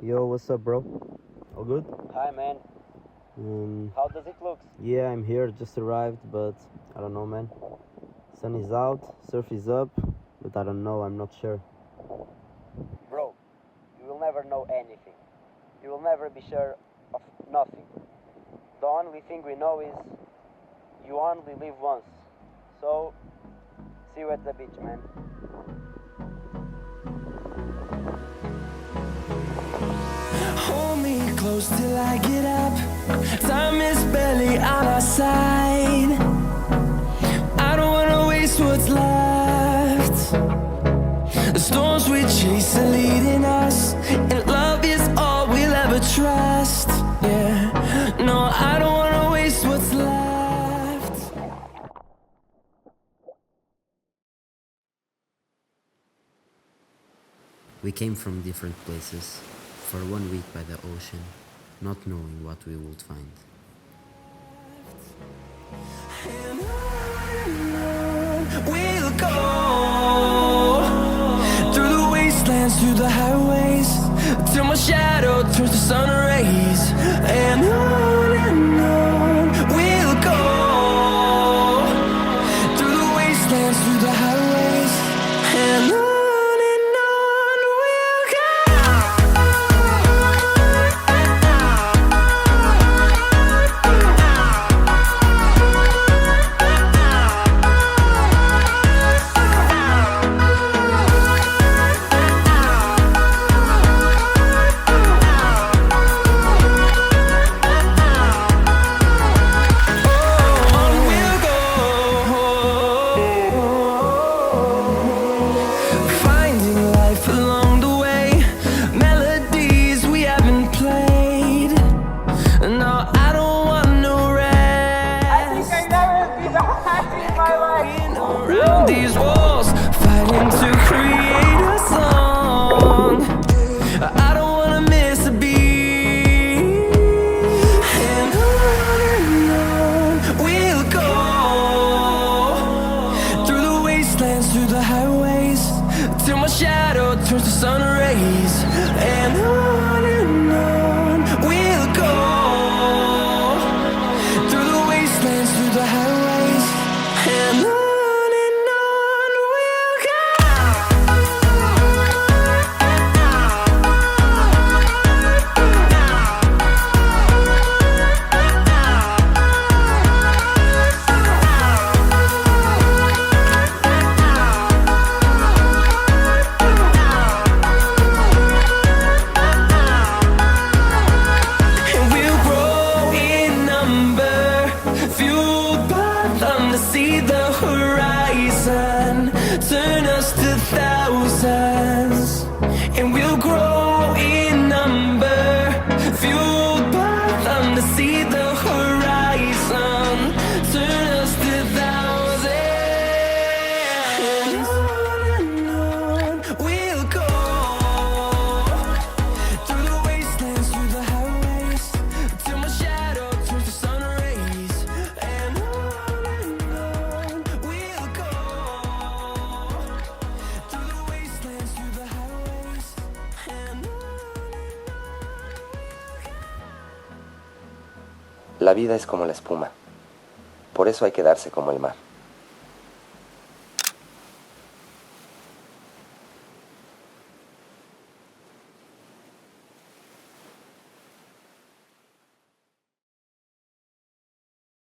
Yo, what's up, bro? All good? Hi, man. How does it look? Yeah, I'm here, just arrived, but I don't know, man. Sun is out, surf is up, but I don't know, I'm not sure. Bro, you will never know anything. You will never be sure of nothing. The only thing we know is you only live once. So, see you at the beach, man. Hold me close till I get up. Time is barely on our side. I don't wanna waste what's left. The storms we chase are leading us, and love is all we'll ever trust. Yeah, no, I don't wanna waste what's left. We came from different places, for 1 week by the ocean, not knowing what we would find. And on we'll go, through the wastelands, through the highways, till my shadow turns to sun rays. And on we'll go, through the wastelands, through the highways, and on we'll go. These walls, fighting to create a song. I don't wanna miss a beat. And on we'll go, through the wastelands, through the highways, till my shadow turns to sun rays. And on we'll go, through the wastelands, through the highways, and on. See the horizon, turn us to thousands, and we'll grow in number, fueled by them to see the horizon, turn us to thousands. And on we'll go, through the wastelands, through the highways, till my shadow turns to sun rays. And La vida es como la espuma, por eso hay que darse como el mar.